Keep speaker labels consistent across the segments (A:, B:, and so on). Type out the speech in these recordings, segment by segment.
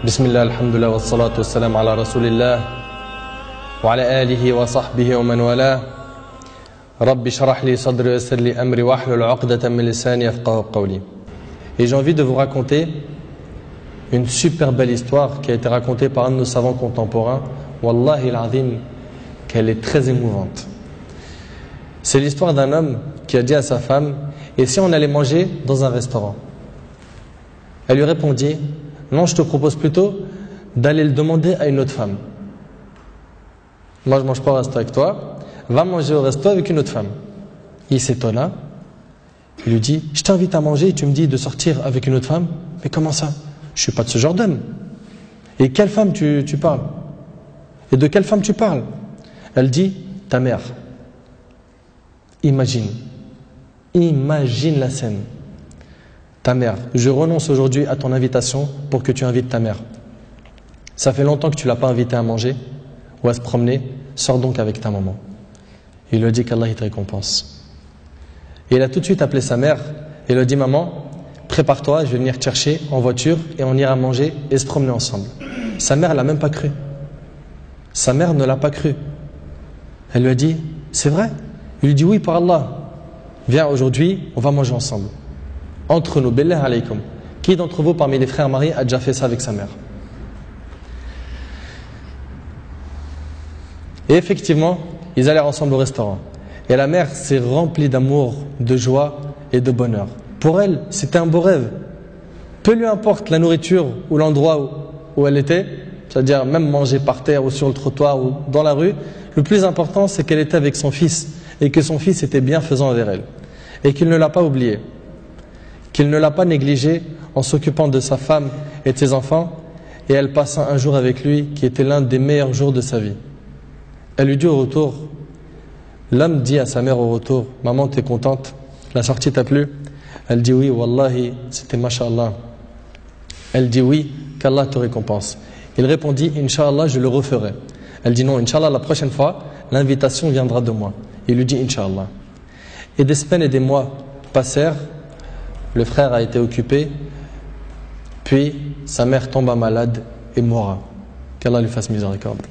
A: بسم الله الحمد لله والصلاة والسلام على رسول الله وعلى آله وصحبه ومن والاه رب اشرح لي صدري ويسر لي أمري واحلل عقدة من لساني يفقهوا قولي. Et j'ai envie de vous raconter une super belle histoire qui a été racontée par un de nos savants contemporains. Wallahi al-azim, qu'elle est très émouvante. C'est l'histoire d'un homme qui a dit à sa femme: et si on allait manger dans un restaurant? Elle lui répondit: non, je te propose plutôt d'aller le demander à une autre femme. Moi je mange pas au resto avec toi, va manger au resto avec une autre femme. Il s'étonna, il lui dit: je t'invite à manger et tu me dis de sortir avec une autre femme? Mais comment ça? Je suis pas de ce genre d'homme. Et quelle femme tu parles? Et de quelle femme tu parles? Elle dit: ta mère. Imagine la scène. Ta mère, je renonce aujourd'hui à ton invitation pour que tu invites ta mère. Ça fait longtemps que tu ne l'as pas invitée à manger ou à se promener, sors donc avec ta maman. Il lui a dit qu'Allah te récompense. Et il a tout de suite appelé sa mère et lui a dit: maman, prépare-toi, je vais venir te chercher en voiture et on ira manger et se promener ensemble. Sa mère, elle n'a même pas cru. Sa mère ne l'a pas cru. Elle lui a dit: c'est vrai? Il lui dit: oui, par Allah. Viens aujourd'hui, on va manger ensemble. Entre nous, billah alaykum. Qui d'entre vous parmi les frères mariés a déjà fait ça avec sa mère? Et effectivement, ils allèrent ensemble au restaurant. Et la mère s'est remplie d'amour, de joie et de bonheur. Pour elle, c'était un beau rêve. Peu lui importe la nourriture ou l'endroit où elle était, c'est-à-dire même manger par terre ou sur le trottoir ou dans la rue, le plus important c'est qu'elle était avec son fils et que son fils était bienfaisant envers elle. Et qu'il ne l'a pas oublié. Qu'il ne l'a pas négligé en s'occupant de sa femme et de ses enfants, et elle passa un jour avec lui qui était l'un des meilleurs jours de sa vie. Elle lui dit au retour, l'homme dit à sa mère au retour: maman, t'es contente? La sortie t'a plu? Elle dit: oui, wallahi, c'était masha'Allah. Elle dit: oui, qu'Allah te récompense. Il répondit: Inch'Allah, je le referai. Elle dit: non, Inch'Allah, la prochaine fois, l'invitation viendra de moi. Il lui dit: Inch'Allah. Et des semaines et des mois passèrent. Le frère a été occupé, puis sa mère tomba malade et mourra. Qu'Allah lui fasse miséricorde.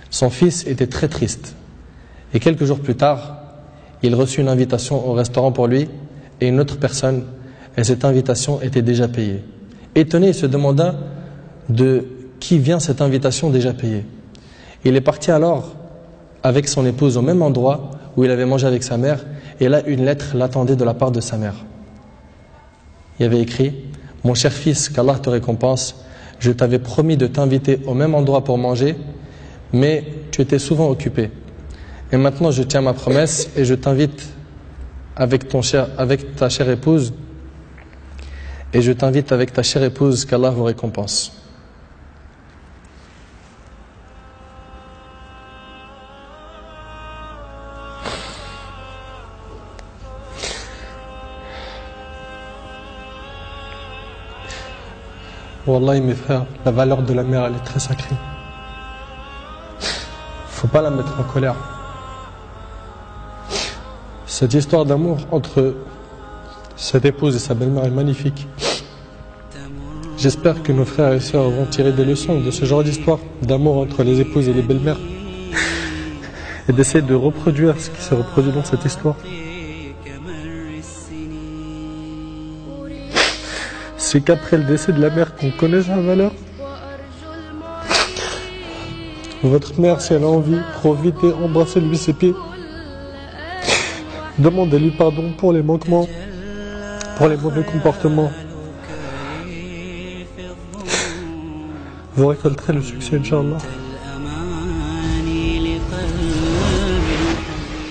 A: Son fils était très triste. Et quelques jours plus tard, il reçut une invitation au restaurant pour lui et une autre personne, et cette invitation était déjà payée. Étonné, il se demanda de qui vient cette invitation déjà payée. Il est parti alors avec son épouse au même endroit où il avait mangé avec sa mère, et là une lettre l'attendait de la part de sa mère. Il y avait écrit: mon cher fils, qu'Allah te récompense, je t'avais promis de t'inviter au même endroit pour manger, mais tu étais souvent occupé. Et maintenant je tiens ma promesse et je t'invite avec ta chère épouse, et je t'invite avec ta chère épouse, qu'Allah vous récompense. Wallahi mes frères, la valeur de la mère elle est très sacrée. Faut pas la mettre en colère. Cette histoire d'amour entre cette épouse et sa belle-mère est magnifique. J'espère que nos frères et sœurs vont tirer des leçons de ce genre d'histoire d'amour entre les épouses et les belles-mères et d'essayer de reproduire ce qui s'est reproduit dans cette histoire. C'est qu'après le décès de la mère qu'on connaît sa valeur. Votre mère, si elle a envie, profitez, embrassez-lui ses pieds. Demandez-lui pardon pour les manquements, pour les mauvais comportements. Vous récolterez le succès, Inch'Allah.